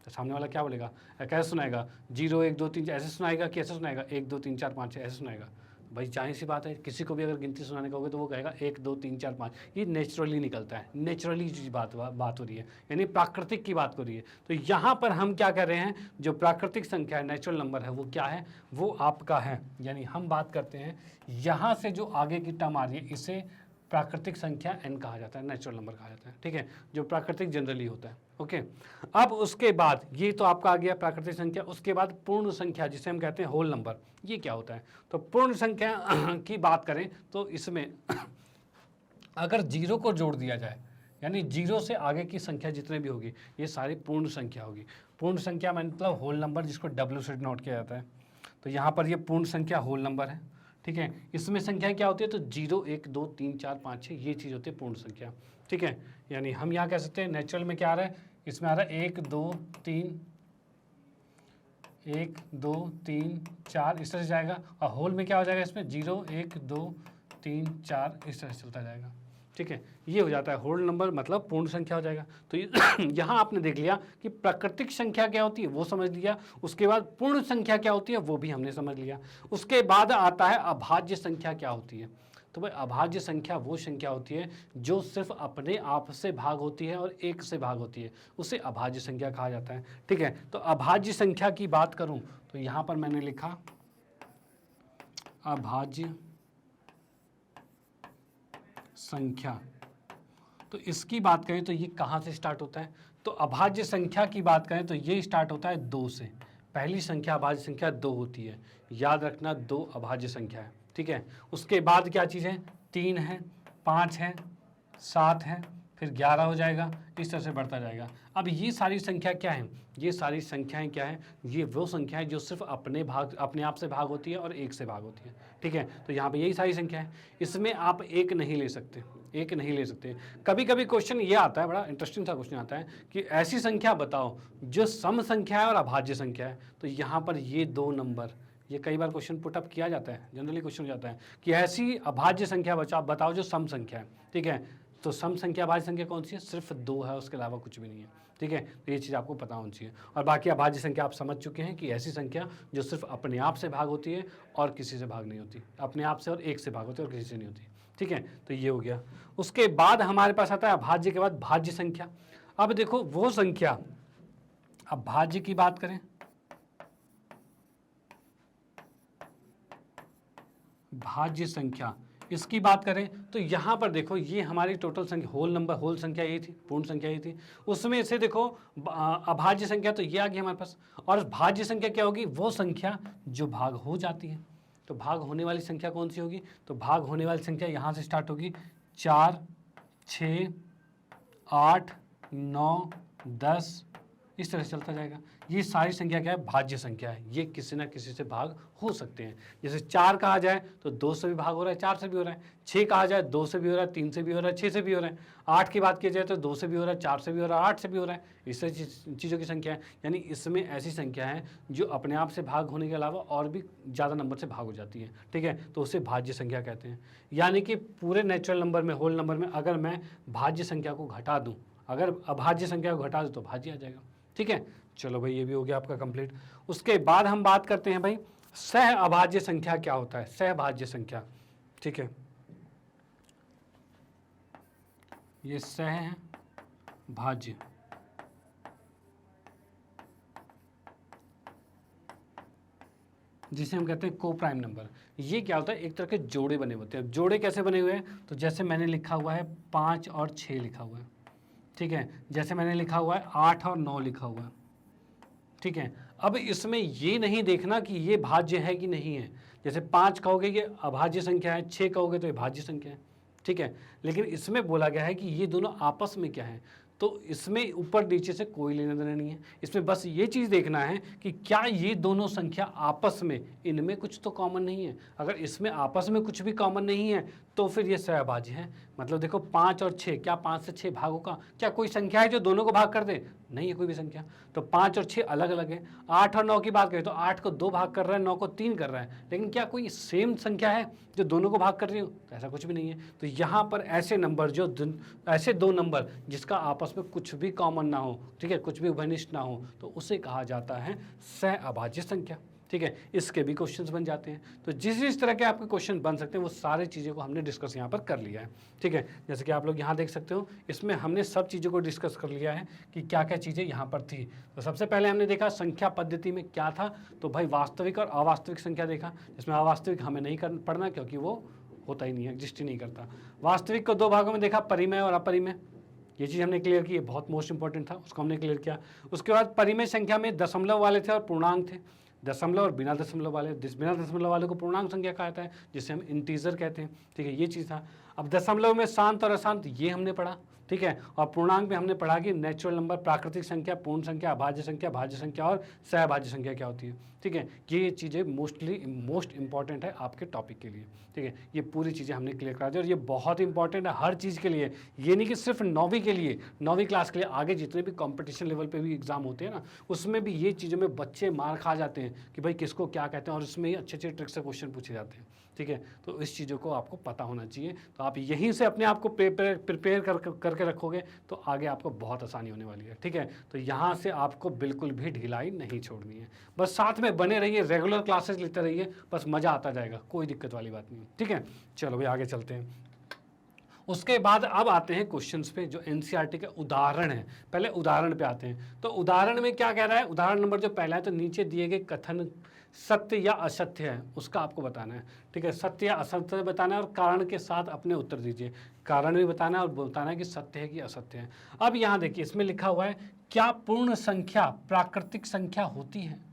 तो सामने वाला क्या बोलेगा, कैसे सुनाएगा, 0, 1, 2, 3 ऐसे सुनाएगा कि ऐसे सुनाएगा, 1, 2, 3, 4, 5 ऐसे सुनाएगा। भाई जाहिर सी बात है, किसी को भी अगर गिनती सुनाने का होगा तो वो कहेगा 1, 2, 3, 4, 5। ये नेचुरली निकलता है, नेचुरली चीज बात हो रही है, यानी प्राकृतिक की बात हो रही है। तो यहाँ पर हम क्या कर रहे हैं, जो प्राकृतिक संख्या है, नेचुरल नंबर है, वो क्या है, वो आपका है। यानी हम बात करते हैं यहाँ से जो आगे की टर्म आ रही है इसे प्राकृतिक संख्या n कहा जाता है, नेचुरल नंबर कहा जाता है। ठीक है, जो प्राकृतिक जनरली होता है। ओके, अब उसके बाद ये तो आपका आ गया प्राकृतिक संख्या। उसके बाद पूर्ण संख्या जिसे हम कहते हैं होल नंबर, ये क्या होता है। तो पूर्ण संख्या की बात करें तो इसमें अगर 0 को जोड़ दिया जाए, यानी 0 से आगे की संख्या जितने भी होगी ये सारी पूर्ण संख्या होगी। पूर्ण संख्या मतलब होल नंबर, जिसको W से नोट किया जाता है। तो यहाँ पर ये पूर्ण संख्या होल नंबर है। ठीक है, इसमें संख्या क्या होती है, तो 0, 1, 2, 3, 4, 5, 6 ये चीज़ होती है पूर्ण संख्या। ठीक है, यानी हम यहाँ कह सकते हैं नेचुरल में क्या आ रहा है, इसमें आ रहा है 1, 2, 3, 1, 2, 3, 4 इस तरह से जाएगा। और होल में क्या हो जाएगा, इसमें 0, 1, 2, 3, 4 इस तरह से चलता जाएगा। ठीक है, ये हो जाता है होल नंबर, मतलब पूर्ण संख्या हो जाएगा। तो यहाँ आपने देख लिया कि प्राकृतिक संख्या क्या होती है वो समझ लिया, उसके बाद पूर्ण संख्या क्या होती है वो भी हमने समझ लिया। उसके बाद आता है अभाज्य संख्या क्या होती है। तो भाई अभाज्य संख्या वो संख्या होती है जो सिर्फ अपने आप से भाग होती है और 1 से भाग होती है, उसे अभाज्य संख्या कहा जाता है। ठीक है, तो अभाज्य संख्या की बात करूं तो यहाँ पर मैंने लिखा अभाज्य संख्या। तो इसकी बात करें तो ये कहाँ से स्टार्ट होता है, तो अभाज्य संख्या की बात करें तो ये स्टार्ट होता है 2 से। पहली संख्या अभाज्य संख्या 2 होती है, याद रखना 2 अभाज्य संख्या है। ठीक है, उसके बाद क्या चीज़ है, 3 है, 5 है, 7 है, फिर 11 हो जाएगा, इस तरह से बढ़ता जाएगा। अब ये सारी संख्या क्या है, ये सारी संख्याएं क्या है, ये वो संख्या है जो सिर्फ अपने आप से भाग होती है और 1 से भाग होती है। ठीक है, तो यहाँ पे यही सारी संख्या है, इसमें आप 1 नहीं ले सकते, 1 नहीं ले सकते। कभी कभी क्वेश्चन ये आता है, बड़ा इंटरेस्टिंग सा क्वेश्चन आता है कि ऐसी संख्या बताओ जो सम संख्या है और अभाज्य संख्या है। तो यहाँ पर ये 2 नंबर, ये कई बार क्वेश्चन पुटअप किया जाता है, जनरली क्वेश्चन हो जाता है कि ऐसी अभाज्य संख्या बताओ जो सम संख्या है। ठीक है, तो सम संख्या अभाज्य संख्या कौन सी है, सिर्फ 2 है, उसके अलावा कुछ भी नहीं है। ठीक है, तो ये चीज़ आपको पता होनी चाहिए। और बाकी अभाज्य संख्या आप समझ चुके हैं कि ऐसी संख्या जो सिर्फ अपने आप से भाग होती है और किसी से भाग नहीं होती, अपने आप से और 1 से भाग होती है और किसी से नहीं होती। ठीक है, तो ये हो गया। उसके बाद हमारे पास आता है अभाज्य के बाद भाज्य संख्या। अब देखो वो संख्या, अब भाज्य की बात करें, भाज्य संख्या इसकी बात करें तो यहां पर देखो ये हमारी टोटल संख्या, होल नंबर, होल संख्या ये थी, पूर्ण संख्या ये थी। उसमें से देखो अभाज्य संख्या तो ये आ गई हमारे पास, और भाज्य संख्या क्या होगी, वो संख्या जो भाग हो जाती है। तो भाग होने वाली संख्या कौन सी होगी, तो भाग होने वाली संख्या यहां से स्टार्ट होगी, 4, 6, 8, 9, 10, इस तरह से चलता जाएगा। ये सारी संख्या क्या है, भाज्य संख्या है, ये किसी ना किसी से भाग हो सकते हैं। जैसे 4 कहा जाए तो 2 से भी भाग हो रहा है, 4 से भी हो रहा है। 6 कहा जाए 2 से भी हो रहा है, 3 से भी हो रहा है, 6 से भी हो रहा है। 8 की बात की जाए तो 2 से भी हो रहा है, 4 से भी हो रहा है, 8 से भी हो रहा है। इस तरह चीज़ों की संख्या है, यानी इसमें ऐसी संख्या है जो अपने आप से भाग होने के अलावा और भी ज़्यादा नंबर से भाग हो जाती है, ठीक है, तो उसे भाज्य संख्या कहते हैं। यानी कि पूरे नेचुरल नंबर में, होल नंबर में अगर मैं भाज्य संख्या को घटा दूँ, अगर अभाज्य संख्या को घटा दूँ तो भाज्य आ जाएगा, ठीक है। चलो भाई, ये भी हो गया आपका कंप्लीट। उसके बाद हम बात करते हैं भाई सह अभाज्य संख्या क्या होता है, सहभाज्य संख्या, ठीक है। ये सह है, भाज्य, जिसे हम कहते हैं को प्राइम नंबर। ये क्या होता है, एक तरह के जोड़े बने होते हैं। जोड़े कैसे बने हुए हैं, तो जैसे मैंने लिखा हुआ है 5 और 6 लिखा हुआ है, ठीक है, जैसे मैंने लिखा हुआ है 8 और 9 लिखा हुआ है, ठीक है। अब इसमें ये नहीं देखना कि ये भाज्य है कि नहीं है। जैसे 5 कहोगे ये अभाज्य संख्या है, 6 कहोगे तो ये भाज्य संख्या है, ठीक है। लेकिन इसमें बोला गया है कि ये दोनों आपस में क्या है, तो इसमें ऊपर नीचे से कोई लेना देना नहीं है। इसमें बस ये चीज़ देखना है कि क्या ये दोनों संख्या आपस में, इनमें कुछ तो कॉमन नहीं है। अगर इसमें आपस में कुछ भी कॉमन नहीं है तो फिर ये सहभाज्य है। मतलब देखो 5 और 6, क्या 5 से 6 भाग होगा, क्या कोई संख्या है जो दोनों को भाग कर दे, नहीं है कोई भी संख्या। तो 5 और 6 अलग अलग है। 8 और 9 की बात करें तो 8 को 2 भाग कर रहा है, 9 को 3 कर रहा है, लेकिन क्या कोई सेम संख्या है जो दोनों को भाग कर रही हो, तो ऐसा कुछ भी नहीं है। तो यहाँ पर ऐसे नंबर जो ऐसे दो नंबर जिसका आपस में कुछ भी कॉमन ना हो, ठीक है, कुछ भी उभयनिष्ठ ना हो, तो उसे कहा जाता है सह अभाज्य संख्या, ठीक है। इसके भी क्वेश्चंस बन जाते हैं। तो जिस तरह के आपके क्वेश्चन बन सकते हैं वो सारी चीज़ों को हमने डिस्कस यहाँ पर कर लिया है, ठीक है। जैसे कि आप लोग यहाँ देख सकते हो, इसमें हमने सब चीज़ों को डिस्कस कर लिया है कि क्या क्या चीज़ें यहाँ पर थी। तो सबसे पहले हमने देखा संख्या पद्धति में क्या था, तो भाई वास्तविक और अवास्तविक संख्या देखा, जिसमें अवास्तविक हमें नहीं पढ़ना क्योंकि वो होता ही नहीं है, एग्जिस्ट ही नहीं करता। वास्तविक को 2 भागों में देखा, परिमेय और अपरिमेय, ये चीज़ हमने क्लियर की, ये बहुत मोस्ट इंपॉर्टेंट था, उसको हमने क्लियर किया। उसके बाद परिमेय संख्या में दशमलव वाले थे और पूर्णांक थे, दशमलव और बिना दशमलव वाले। बिना दशमलव वाले को पूर्णांक संख्या कहा जाता है, जिसे हम इंटीजर कहते हैं, ठीक है, ये चीज़ था। अब दशमलव में शांत और अशांत, ये हमने पढ़ा, ठीक है। और पूर्णांक में हमने पढ़ा कि नेचुरल नंबर, प्राकृतिक संख्या, पूर्ण संख्या, अभाज्य संख्या, भाज्य संख्या और सहभाज्य संख्या क्या होती है, ठीक है। ये चीज़ें मोस्ट इंपॉर्टेंट है आपके टॉपिक के लिए, ठीक है। ये पूरी चीज़ें हमने क्लियर करा दी और ये बहुत इंपॉर्टेंट है हर चीज़ के लिए। ये नहीं कि सिर्फ 9वीं के लिए, 9वीं क्लास के लिए, आगे जितने भी कॉम्पिटिशन लेवल पे भी एग्जाम होते हैं ना, उसमें भी ये चीज़ों में बच्चे मार खा जाते हैं कि भाई किसको क्या कहते हैं, और इसमें ही अच्छे अच्छे ट्रिक से क्वेश्चन पूछे जाते हैं, ठीक है। तो इस चीज़ों को आपको पता होना चाहिए। तो आप यहीं से अपने आप को प्रिपेयर करके रखोगे तो आगे आपको बहुत आसानी होने वाली है, ठीक है। तो यहाँ से आपको बिल्कुल भी ढिलाई नहीं छोड़नी है, बस साथ में बने रहिए, रेगुलर क्लासेस लेते रहिए, बस मज़ा आता जाएगा, कोई दिक्कत वाली बात नहीं, ठीक है। चलो भाई आगे चलते हैं। उसके बाद अब आते हैं क्वेश्चंस पे जो एनसीईआरटी के उदाहरण है। पहले उदाहरण पे आते हैं। तो उदाहरण में क्या कह रहा है, उदाहरण नंबर जो पहला है, तो नीचे दिए गए कथन सत्य या असत्य है उसका आपको बताना है, ठीक है। सत्य या असत्य बताना है और कारण के साथ अपने उत्तर दीजिए। कारण भी बताना है और बताना है कि सत्य है कि असत्य है। अब यहाँ देखिए, इसमें लिखा हुआ है, क्या पूर्ण संख्या प्राकृतिक संख्या होती है।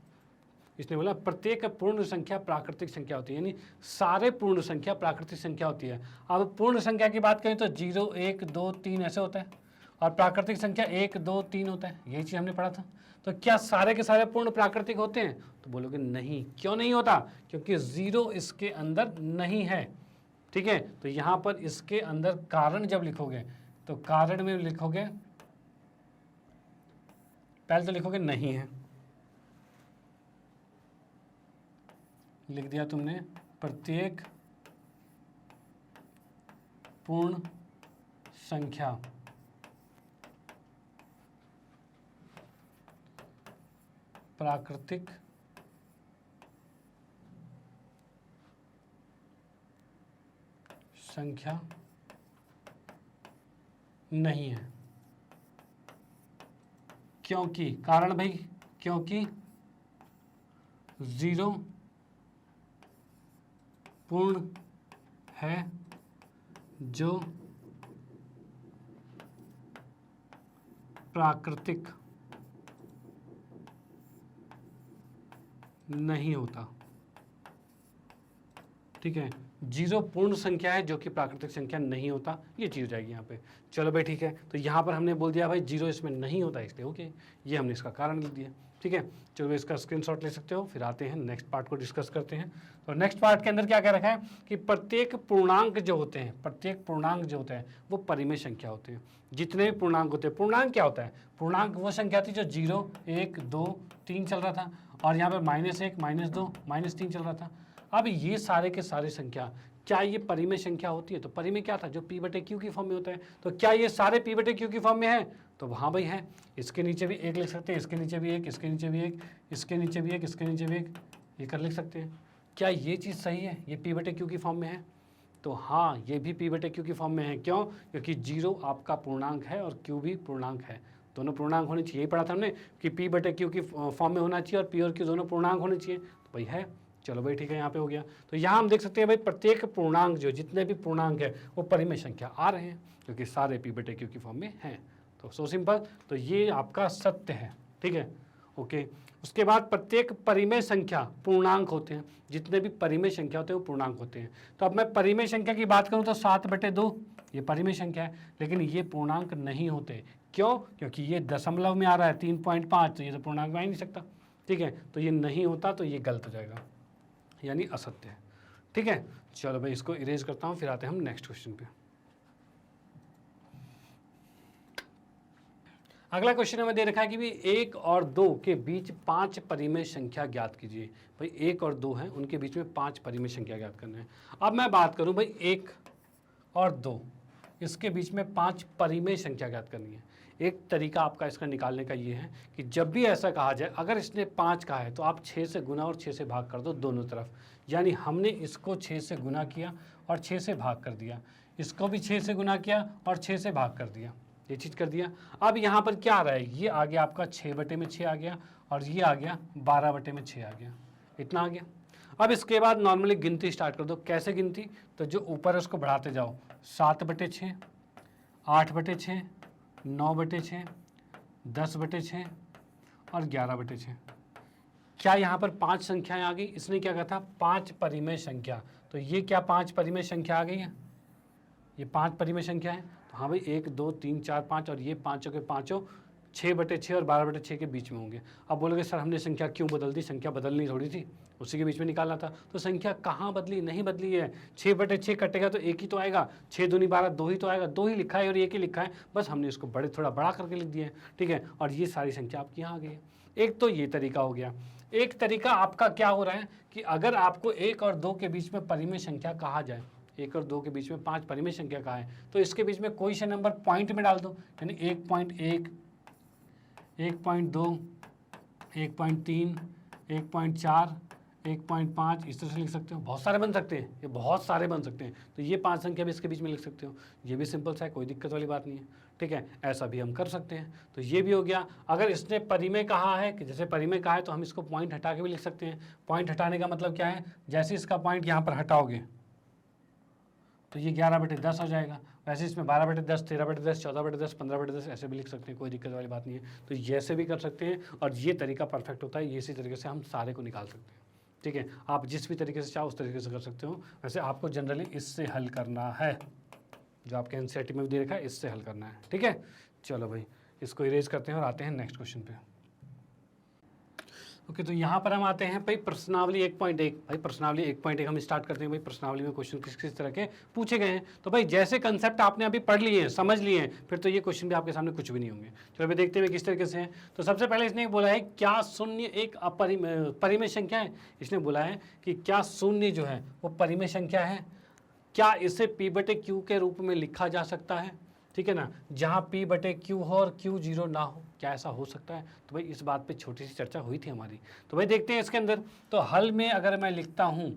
इसने बोला प्रत्येक पूर्ण संख्या प्राकृतिक संख्या होती है, यानी सारे पूर्ण संख्या प्राकृतिक संख्या होती है। अब पूर्ण संख्या की बात करें तो 0, 1, 2, 3 ऐसे होता है, और प्राकृतिक संख्या 1, 2, 3 होता है, यही चीज़ हमने पढ़ा था। तो क्या सारे के सारे पूर्ण प्राकृतिक होते हैं, तो बोलोगे नहीं। क्यों नहीं होता, क्योंकि 0 इसके अंदर नहीं है, ठीक है। तो यहाँ पर इसके अंदर कारण जब लिखोगे तो कारण में लिखोगे, पहले तो लिखोगे नहीं है, लिख दिया तुमने प्रत्येक पूर्ण संख्या प्राकृतिक संख्या नहीं है। क्योंकि कारण भाई, क्योंकि 0 पूर्ण है जो प्राकृतिक नहीं होता। ठीक है, 0 पूर्ण संख्या है जो कि प्राकृतिक संख्या नहीं होता, ये चीज़ हो जाएगी यहाँ पे। चलो भाई ठीक है, तो यहाँ पर हमने बोल दिया भाई 0 इसमें नहीं होता इसलिए ओके, ये हमने इसका कारण लिख दिया। ठीक है, चलो इसका स्क्रीनशॉट ले सकते हो। फिर आते हैं नेक्स्ट पार्ट को डिस्कस करते हैं। तो नेक्स्ट पार्ट के अंदर क्या क्या रखा है कि प्रत्येक पूर्णांक जो होते हैं, प्रत्येक पूर्णांक जो होते हैं वो परिमेय संख्या होते हैं। जितने भी पूर्णांक होते हैं, पूर्णांक क्या होता है, पूर्णांक वो संख्या थी जो 0, 1, 2, 3 चल रहा था, और यहाँ पर -1, -2, -3 चल रहा था। अब ये सारे के सारे संख्या क्या ये परिमेय संख्या होती है? तो परिमेय क्या था, जो P/Q की फॉर्म में होता है। तो क्या ये सारे P/Q की फॉर्म में है? तो हाँ भाई है। इसके नीचे भी 1 लिख सकते हैं, इसके नीचे भी 1, इसके नीचे भी 1, इसके नीचे भी 1, इसके नीचे भी 1, ये कर लिख सकते हैं। क्या ये चीज़ सही है, ये P/Q की फॉर्म में है? तो हाँ, ये भी P/Q की फॉर्म में है। क्यों? क्योंकि 0 आपका पूर्णांक है और Q भी पूर्णांक है, दोनों पूर्णांक होने चाहिए। यही पढ़ा था हमने कि P/Q की फॉर्म में होना चाहिए और P और Q दोनों पूर्णांक होने चाहिए। तो भाई है। चलो भाई ठीक है, यहाँ पे हो गया। तो यहाँ हम देख सकते हैं भाई प्रत्येक पूर्णांक जो, जितने भी पूर्णांक है वो परिमेय संख्या आ रहे हैं क्योंकि सारे P/Q की फॉर्म में हैं। तो सो सिंपल, तो ये आपका सत्य है। ठीक है, ओके। उसके बाद प्रत्येक परिमेय संख्या पूर्णांक होते हैं, जितने भी परिमेय संख्या होते हैं वो पूर्णांक होते हैं। तो अब मैं परिमेय संख्या की बात करूँ तो 7/2 ये परिमेय संख्या है, लेकिन ये पूर्णांक नहीं होते। क्यों? क्योंकि ये दशमलव में आ रहा है 3.5, तो ये तो पूर्णांक में आ ही नहीं सकता। ठीक है, तो ये नहीं होता, तो ये गलत हो जाएगा, यानी असत्य है। ठीक है, चलो भाई इसको इरेज करता हूँ, फिर आते हैं हम नेक्स्ट क्वेश्चन पे। अगला क्वेश्चन हमें दे रखा है कि भी 1 और 2 के बीच 5 परिमेय संख्या ज्ञात कीजिए। भाई 1 और 2 हैं, उनके बीच में 5 परिमेय संख्या ज्ञात करना है। अब मैं बात करूं भाई 1 और 2, इसके बीच में 5 परिमेय संख्या ज्ञात करनी है। एक तरीका आपका इसका निकालने का ये है कि जब भी ऐसा कहा जाए, अगर इसने 5 कहा है तो आप 6 से गुना और 6 से भाग कर दो दोनों तरफ। यानी हमने इसको 6 से गुना किया और 6 से भाग कर दिया, इसको भी 6 से गुना किया और 6 से भाग कर दिया, ये चीज़ कर दिया। अब यहाँ पर क्या आ रहा है, ये आ गया आपका 6/6 आ गया और ये आ गया 12/6 आ गया, इतना आ गया। अब इसके बाद नॉर्मली गिनती स्टार्ट कर दो। कैसे गिनती? तो जो ऊपर है उसको बढ़ाते जाओ, 7/6, 8/6, 9/6, 10/6 और 11/6। क्या यहाँ पर 5 संख्याएं आ गई? इसने क्या कहा था, 5 परिमेय संख्या। तो ये क्या 5 परिमेय संख्या आ गई है? ये 5 परिमेय संख्या है। तो हाँ भाई 1, 2, 3, 4, 5 और ये पाँचों के पाँचों 6/6 और 12/6 के बीच में होंगे। अब बोलोगे सर हमने संख्या क्यों बदल दी? संख्या बदलनी थोड़ी थी, उसी के बीच में निकालना था। तो संख्या कहाँ बदली? नहीं बदली है। 6/6 कटेगा तो 1 ही तो आएगा, 6 दूनी 12, 2 ही तो आएगा, 2 ही लिखा है और 1 ही लिखा है, बस हमने इसको थोड़ा बड़ा करके लिख दिया है। ठीक है, और ये सारी संख्या आपकी यहाँ आ गई है। एक तो ये तरीका हो गया। एक तरीका आपका क्या हो रहा है कि अगर आपको 1 और 2 के बीच में परिमेय संख्या कहा जाए, 1 और 2 के बीच में 5 परिमेय संख्या कहा है, तो इसके बीच में कोई से नंबर पॉइंट में डाल दो, यानी 1.1, 1.2, 1.3, 1.4, 1.5, इस तरह से लिख सकते हो। बहुत सारे बन सकते हैं, ये बहुत सारे बन सकते हैं। तो ये 5 संख्या भी इसके बीच में लिख सकते हो, ये भी सिंपल सा है, कोई दिक्कत वाली बात नहीं है। ठीक है, ऐसा भी हम कर सकते हैं। तो ये भी हो गया। अगर इसने परिमेय कहा है, कि जैसे परिमेय कहा है तो हम इसको पॉइंट हटा के भी लिख सकते हैं। पॉइंट हटाने का मतलब क्या है, जैसे इसका पॉइंट यहाँ पर हटाओगे तो ये 11/10 हो जाएगा। वैसे इसमें 12/10, 13/10, 14/10, 15/10 ऐसे भी लिख सकते हैं, कोई दिक्कत वाली बात नहीं है। तो ऐसे भी कर सकते हैं और ये तरीका परफेक्ट होता है। इसी तरीके से हम सारे को निकाल सकते हैं। ठीक है, आप जिस भी तरीके से चाहो उस तरीके से कर सकते हो। वैसे आपको जनरली इससे हल करना है, जो आपके एनसीईआरटी में भी दे रखा है, इससे हल करना है। ठीक है, चलो भाई इसको इरेज करते हैं और आते हैं नेक्स्ट क्वेश्चन पे। ओके, तो यहाँ पर हम आते हैं भाई प्रश्नावली 1.1। भाई प्रश्नावली 1.1 हम स्टार्ट करते हैं। भाई प्रश्नावली में क्वेश्चन किस किस तरह के पूछे गए हैं। तो भाई जैसे कंसेप्ट आपने अभी पढ़ लिए हैं, समझ लिए हैं, फिर तो ये क्वेश्चन भी आपके सामने कुछ भी नहीं होंगे। चलो अभी देखते हैं किस तरीके से हैं। तो सबसे पहले इसने बोला है क्या शून्य एक परिमेय संख्या है। इसने बोला है कि क्या शून्य जो है वो परिमेय संख्या है, क्या इसे P/Q के रूप में लिखा जा सकता है। ठीक है ना, जहाँ P/Q हो और Q 0 ना हो, क्या ऐसा हो सकता है। तो भाई इस बात पे छोटी सी चर्चा हुई थी हमारी। तो भाई देखते हैं इसके अंदर। तो हल में अगर मैं लिखता हूँ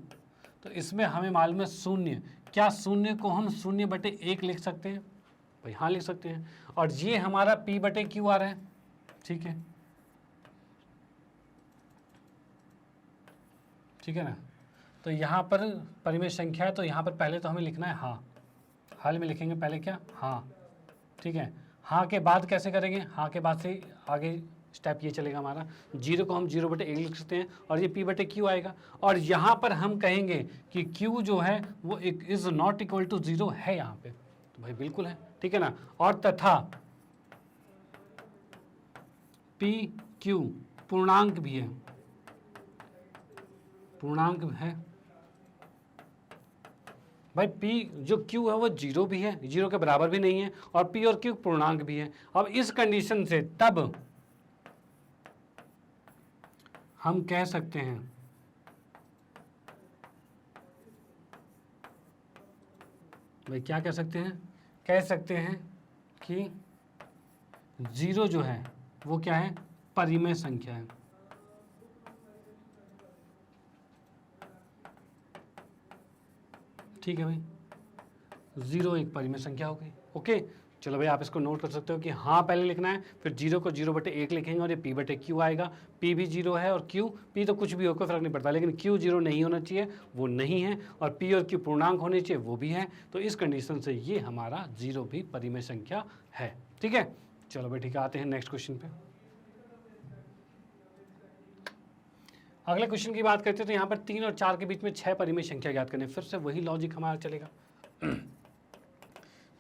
तो इसमें हमें मालूम है शून्य, क्या शून्य को हम 0/1 लिख सकते हैं? भाई हाँ लिख सकते हैं। और ये हमारा P/Q आ रहा है, ठीक है, ठीक है ना। तो यहाँ पर परिमेय संख्या है, तो यहाँ पर पहले तो हमें लिखना है हाँ, हल में लिखेंगे पहले क्या, हाँ, ठीक है। हाँ के बाद कैसे करेंगे, हाँ के बाद से आगे स्टेप ये चलेगा हमारा, 0 को हम 0/1 लिख सकते हैं और ये P/Q आएगा। और यहाँ पर हम कहेंगे कि Q जो है वो इज नॉट इक्वल टू 0 है यहाँ पे, तो भाई बिल्कुल है, ठीक है ना। और तथा PQ पूर्णांक भी है, पूर्णांक है भाई। P जो Q है वो 0 भी है, 0 के बराबर भी नहीं है, और P और Q पूर्णांक भी है। अब इस कंडीशन से तब हम कह सकते हैं भाई, क्या कह सकते हैं, कह सकते हैं कि 0 जो है वो क्या है, परिमेय संख्या है। ठीक है भाई, 0 एक परिमेय संख्या हो गई। ओके, चलो भाई आप इसको नोट कर सकते हो कि हाँ पहले लिखना है, फिर 0 को 0/1 लिखेंगे और ये P/Q आएगा। P भी 0 है और Q, P तो कुछ भी हो कोई फर्क नहीं पड़ता, लेकिन Q 0 नहीं होना चाहिए, वो नहीं है, और P और Q पूर्णांक होने चाहिए, वो भी है। तो इस कंडीशन से ये हमारा 0 भी परिमेय संख्या है। ठीक है, चलो भाई ठीक है, आते हैं नेक्स्ट क्वेश्चन पे। अगले क्वेश्चन की बात करते हैं, तो यहाँ पर 3 और 4 के बीच में 6 परिमेय संख्या ज्ञात करने। फिर से वही लॉजिक हमारा चलेगा।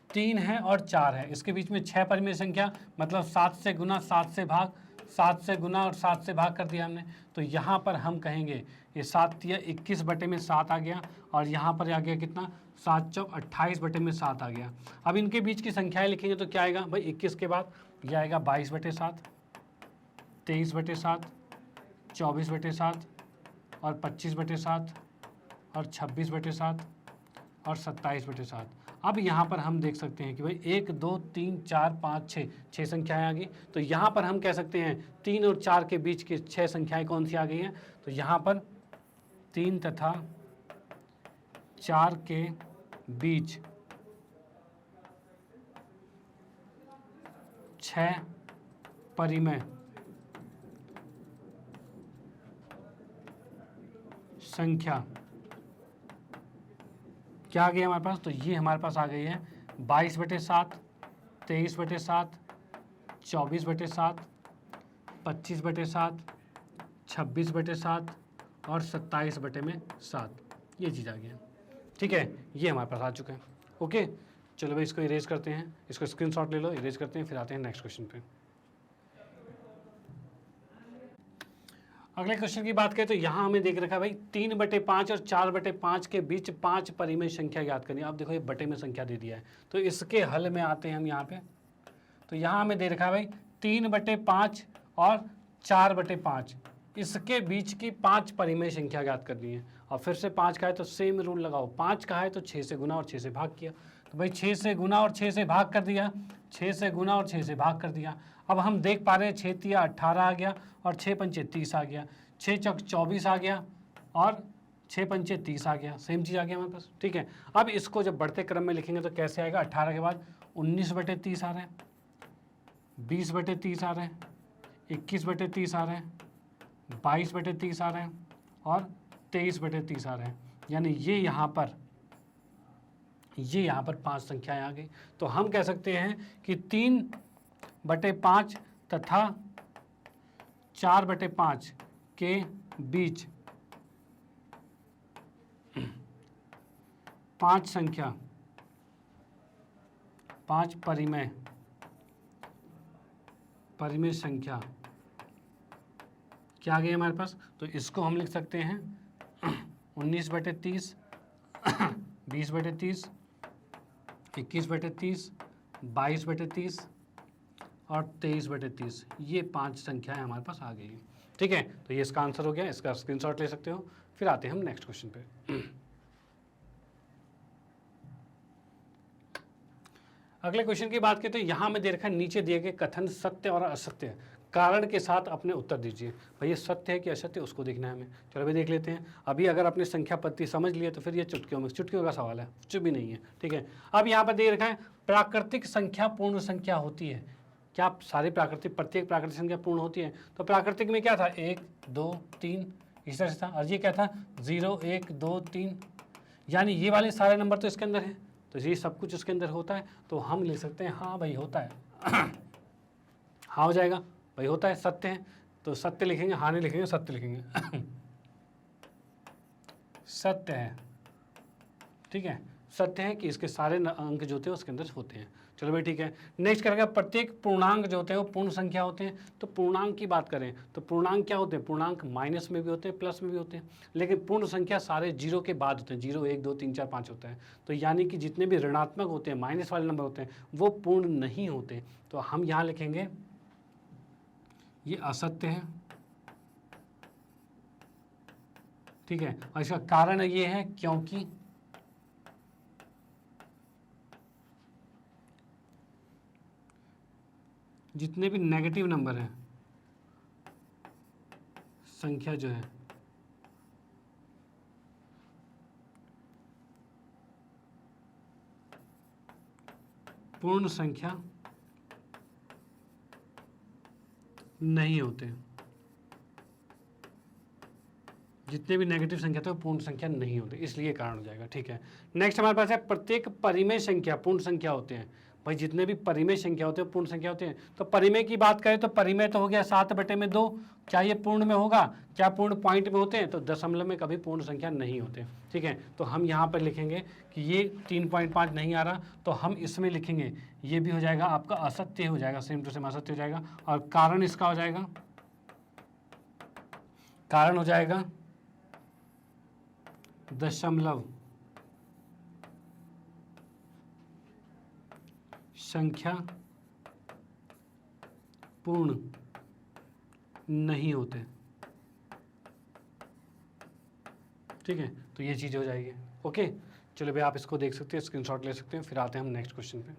3 है और 4 है, इसके बीच में 6 परिमेय संख्या, मतलब 7 से गुना, 7 से भाग, 7 से गुना और 7 से भाग कर दिया हमने। तो यहाँ पर हम कहेंगे ये 7 या 21/7 आ गया, और यहाँ पर आ गया कितना, 7 चौक 28/7 आ गया। अब इनके बीच की संख्याएं लिखेंगे तो क्या आएगा भाई, 21 के बाद ये आएगा 22/7, 23/7, 24/7 और 25/7 और 26/7 और 27/7। अब यहाँ पर हम देख सकते हैं कि भाई 1 2 3 4 5 6 संख्याएं आ गई। तो यहाँ पर हम कह सकते हैं 3 और 4 के बीच की 6 संख्याएं कौन सी आ गई हैं, तो यहाँ पर 3 तथा 4 के बीच 6 परिमेय संख्या क्या आ गई हमारे पास, तो ये हमारे पास आ गई है 22/7, 23/7, 24/7, 25/7, 26/7 और 27/7, ये चीज़ आ गई है। ठीक है, ये हमारे पास आ चुका है। ओके, चलो भाई इसको इरेज करते हैं, इसको स्क्रीनशॉट ले लो, इरेज करते हैं, फिर आते हैं नेक्स्ट क्वेश्चन पे। अगले क्वेश्चन की बात करें तो यहाँ हमें देख रखा है भाई 3/5 और 4/5 के बीच 5 परिमेय संख्या याद करनी है। अब देखो ये बटे में संख्या दे दिया है, तो इसके हल में आते हैं हम यहाँ पे। तो यहाँ हमें दे रखा है भाई 3/5 और 4/5, इसके बीच की 5 परिमेय संख्या याद करनी है। और फिर से 5 का है तो सेम रूल लगाओ, 5 का है तो 6 से गुना और 6 से भाग किया, तो भाई 6 से गुना और 6 से भाग कर दिया, 6 से गुना और 6 से भाग कर दिया। अब हम देख पा रहे हैं 6 तिया 18 आ गया और 6 पंचे 30 आ गया, 6 चौक 24 आ गया और 6 पंचे 30 आ गया, सेम चीज़ आ गया हमारे पास। ठीक है, अब इसको जब बढ़ते क्रम में लिखेंगे तो कैसे आएगा, 18 के बाद 19/30 आ रहे हैं, 20/30 आ रहे हैं, 21/30 आ रहे हैं, 22/30 आ रहे हैं और 23/30 आ रहे हैं। यानी ये यहाँ पर 5 संख्याएं आ गई। तो हम कह सकते हैं कि 3/5 तथा 4/5 के बीच 5 संख्या, 5 परिमेय संख्या क्या आ गई हमारे पास, तो इसको हम लिख सकते हैं 19/30, 20/30, 21/30, 22/30 और 23/30, ये 5 संख्याएं हमारे पास आ गई हैं। ठीक है, तो ये इसका आंसर हो गया, इसका स्क्रीनशॉट ले सकते हो। फिर आते हैं हम नेक्स्ट क्वेश्चन पे। अगले क्वेश्चन की बात करें तो यहाँ में दे रखा है नीचे दिए गए कथन सत्य और असत्य कारण के साथ अपने उत्तर दीजिए। भाई ये सत्य है कि असत्य, उसको देखना है हमें। चलो भाई देख लेते हैं। अभी अगर आपने संख्या पद्धति समझ लिया तो फिर ये चुटकियों का सवाल है, कुछ भी नहीं है, ठीक है। अब यहाँ पर दे रखा है प्राकृतिक संख्या पूर्ण संख्या होती है। क्या सारी प्रत्येक प्राकृतिक संख्या पूर्ण होती है? तो प्राकृतिक में क्या था, 1 2 3 इस तरह से था, और ये क्या था 0 1 2 3, यानी ये वाले सारे नंबर तो इसके अंदर है, तो ये सब कुछ इसके अंदर होता है। तो हम लिख सकते हैं हाँ भाई होता है। हाँ हो जाएगा भाई, होता है, सत्य है, तो सत्य लिखेंगे, हाँ नहीं लिखेंगे, सत्य लिखेंगे। सत्य है, ठीक है, सत्य है कि इसके सारे अंक जो होते हैं उसके अंदर होते हैं। चलो भाई ठीक है। नेक्स्ट करेगा प्रत्येक पूर्णांक जो होते हैं वो पूर्ण संख्या होते हैं। तो पूर्णांक की बात करें तो पूर्णांक क्या होते हैं, पूर्णांक माइनस में भी होते हैं, प्लस में भी होते हैं, लेकिन पूर्ण संख्या सारे जीरो के बाद होते हैं। 0 1 2 3 4 5 होता है। तो यानी कि जितने भी ऋणात्मक होते हैं, माइनस वाले नंबर होते हैं, वो पूर्ण नहीं होते। तो हम यहाँ लिखेंगे ये असत्य है, ठीक है। और इसका कारण ये है क्योंकि जितने भी नेगेटिव नंबर हैं, संख्या जो है पूर्ण संख्या नहीं होते। जितने भी नेगेटिव संख्या थे वो पूर्ण संख्या नहीं होते, इसलिए कारण हो जाएगा, ठीक है। नेक्स्ट हमारे पास है प्रत्येक परिमेय संख्या पूर्ण संख्या होते हैं। भाई जितने भी परिमेय संख्या होते हैं पूर्ण संख्या होते हैं। तो परिमेय की बात करें तो परिमेय तो हो गया 7/2। क्या ये पूर्ण में होगा? क्या पूर्ण पॉइंट में होते हैं? तो दशमलव में कभी पूर्ण संख्या नहीं होते, ठीक है। तो हम यहाँ पर लिखेंगे कि ये 3.5 नहीं आ रहा, तो हम इसमें लिखेंगे ये भी हो जाएगा आपका असत्य हो जाएगा, सेम टू सेम असत्य हो जाएगा। और कारण इसका हो जाएगा, कारण हो जाएगा दशमलव संख्या पूर्ण नहीं होते, ठीक है। तो ये चीज़ हो जाएगी, ओके। चलो भाई आप इसको देख सकते हैं, स्क्रीनशॉट ले सकते हैं। फिर आते हैं हम नेक्स्ट क्वेश्चन पे।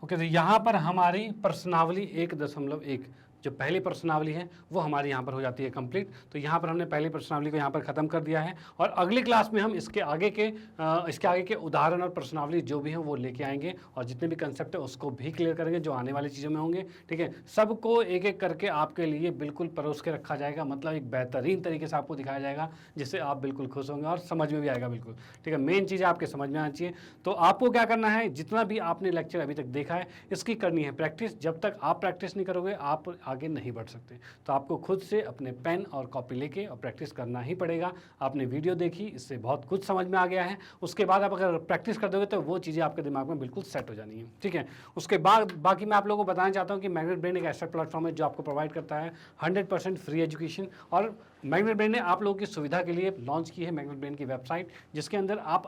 ओके, तो यहाँ पर हमारी प्रश्नावली 1.1 जो पहली प्रश्नावली है वो हमारी यहाँ पर हो जाती है कंप्लीट। तो यहाँ पर हमने पहली प्रश्नावली को यहाँ पर ख़त्म कर दिया है, और अगली क्लास में हम इसके आगे के उदाहरण और प्रश्नावली जो भी हैं वो लेके आएंगे, और जितने भी कंसेप्ट है उसको भी क्लियर करेंगे जो आने वाली चीज़ों में होंगे, ठीक है। सबको एक एक करके आपके लिए बिल्कुल परोस के रखा जाएगा, मतलब एक बेहतरीन तरीके से आपको दिखाया जाएगा जिससे आप बिल्कुल खुश होंगे और समझ में भी आएगा बिल्कुल, ठीक है। मेन चीज़ आपके समझ में आनी चाहिए। तो आपको क्या करना है, जितना भी आपने लेक्चर अभी तक देखा है इसकी करनी है प्रैक्टिस। जब तक आप प्रैक्टिस नहीं करोगे आप आगे नहीं बढ़ सकते। तो आपको खुद से अपने पेन और कॉपी लेके और प्रैक्टिस करना ही पड़ेगा। आपने वीडियो देखी, इससे बहुत कुछ समझ में आ गया है, उसके बाद आप अगर प्रैक्टिस कर दोगे तो वो चीज़ें आपके दिमाग में बिल्कुल सेट हो जानी है, ठीक है। उसके बाद बाकी मैं आप लोगों को बताना चाहता हूँ कि मैग्नेट ब्रेन एक ऐसा प्लेटफॉर्म है जो आपको प्रोवाइड करता है 100% फ्री एजुकेशन। और मैग्नेट ब्रेन ने आप लोगों की सुविधा के लिए लॉन्च की है मैग्नेट ब्रेन की वेबसाइट, जिसके अंदर आप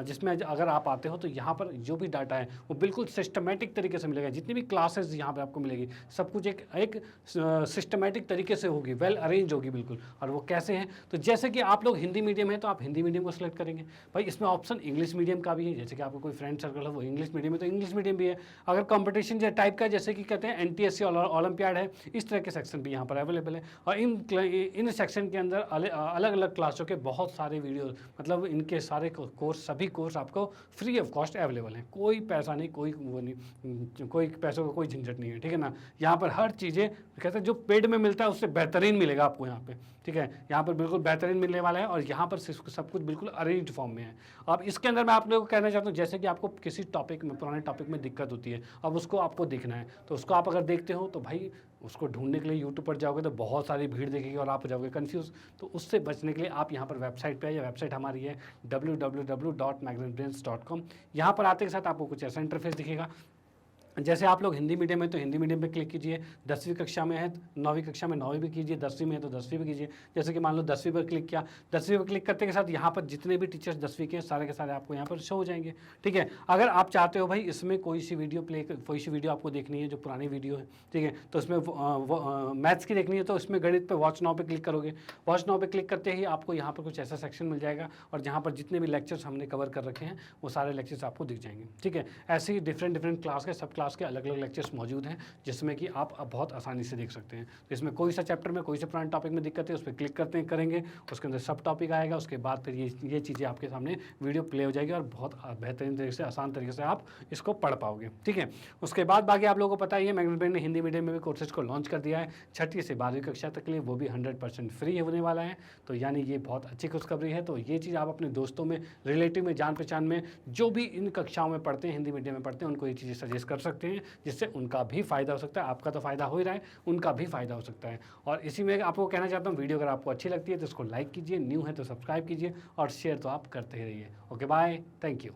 जिसमें अगर आप आते हो तो यहाँ पर जो भी डाटा है वो बिल्कुल सिस्टमेटिक तरीके से मिलेगा। जितनी भी क्लासेस यहाँ पर आपको मिलेगी सब कुछ एक सिस्टमेटिक तरीके से होगी, वेल अरेंज होगी बिल्कुल। और वो कैसे हैं, तो जैसे कि आप लोग हिंदी मीडियम है तो आप हिंदी मीडियम को सिलेक्ट करेंगे। भाई इसमें ऑप्शन इंग्लिश मीडियम का भी है, जैसे कि आपको कोई फ्रेंड सर्कल है वो इंग्लिश मीडियम है तो इंग्लिश मीडियम भी है। अगर कंपटीशन टाइप का जैसे कि कहते हैं NTSC ओलंपियाड है, इस तरह के सेक्शन भी यहाँ पर अवेलेबल है। और इन सेक्शन के अंदर अलग अलग क्लासों के बहुत सारे वीडियो, मतलब इनके सारे कोर्स, सभी कोर्स आपको फ्री ऑफ कॉस्ट अवेलेबल हैं। कोई पैसा नहीं, कोई वो नहीं, कोई पैसों का कोई झंझट नहीं है, ठीक है ना। यहाँ पर हर चीज़ें कहते हैं जो पेड में मिलता है उससे बेहतरीन मिलेगा आपको यहाँ पे, ठीक है। यहाँ पर बिल्कुल बेहतरीन मिलने वाला है, और यहाँ पर सब कुछ बिल्कुल अरेंज्ड फॉर्म में है। अब इसके अंदर मैं आप लोगों को कहना चाहता हूँ, जैसे कि आपको किसी टॉपिक में, पुराने टॉपिक में दिक्कत होती है, अब उसको आपको देखना है, तो उसको आप अगर देखते हो तो भाई उसको ढूंढने के लिए यूट्यूब पर जाओगे तो बहुत सारी भीड़ देखेगी और आप हो जाओगे कंफ्यूज। तो उससे बचने के लिए आप यहाँ पर वेबसाइट पे, या वेबसाइट हमारी है www.magnetbrains.com। यहाँ पर आते के साथ आपको कुछ ऐसा इंटरफेस दिखेगा। जैसे आप लोग हिंदी मीडियम में तो हिंदी मीडियम पे क्लिक कीजिए, 10वीं कक्षा में है 9वीं कक्षा में 9वीं भी कीजिए, 10वीं में है तो 10वीं भी कीजिए। जैसे कि मान लो 10वीं पर क्लिक किया, 10वीं पर क्लिक करते के साथ यहाँ पर जितने भी टीचर्स 10वीं के सारे आपको यहाँ पर शो हो जाएंगे, ठीक है। अगर आप चाहते हो भाई इसमें कोई सी वीडियो आपको देखनी है जो पुरानी वीडियो है, ठीक है, तो उसमें मैथ्स की देखनी है तो उसमें गणित पर वॉच नाउ पर क्लिक करोगे। वॉच नाउ पर क्लिक करते ही आपको यहाँ पर कुछ ऐसा सेक्शन मिल जाएगा, और जहाँ पर जितने भी लेक्चर्स हमने कवर कर रखे हैं वो सारे लेक्चर्स आपको दिख जाएंगे, ठीक है। ऐसे ही डिफरेंट क्लास के सब क्लास के अलग अलग लेक्चर्स मौजूद हैं जिसमें कि आप अब बहुत आसानी से देख सकते हैं। तो इसमें कोई सा चैप्टर में कोई से पुराने टॉपिक में दिक्कत है उस पर क्लिक करते हैं करेंगे, उसके अंदर सब टॉपिक आएगा, उसके बाद फिर ये चीज़ें आपके सामने वीडियो प्ले हो जाएगी और बहुत बेहतरीन तरीके से आसान तरीके से आप इसको पढ़ पाओगे। ठीक है, उसके बाद बाकी आप लोगों को पता ही है मैग्नेट ब्रेन ने हिंदी मीडियम में भी कोर्सेज को लॉन्च कर दिया है 6ठी से 12वीं कक्षा तक के लिए, वो भी 100% फ्री होने वाला है। तो यानी ये बहुत अच्छी खुशखबरी है। तो ये चीज़ आप अपने दोस्तों में, रिलेटिव में, जान पहचान में जो भी इन कक्षाओं में पढ़ते हैं, हिंदी मीडियम में पढ़ते हैं, उनको ये चीज़ें सजेस्ट कर सकते हैं जिससे उनका भी फ़ायदा हो सकता है। आपका तो फ़ायदा हो ही रहा है, उनका भी फ़ायदा हो सकता है। और इसी में आपको कहना चाहता हूँ, वीडियो अगर आपको अच्छी लगती है तो इसको लाइक कीजिए, न्यू है तो सब्सक्राइब कीजिए और शेयर तो आप करते ही रहिए। Okay bye, thank you.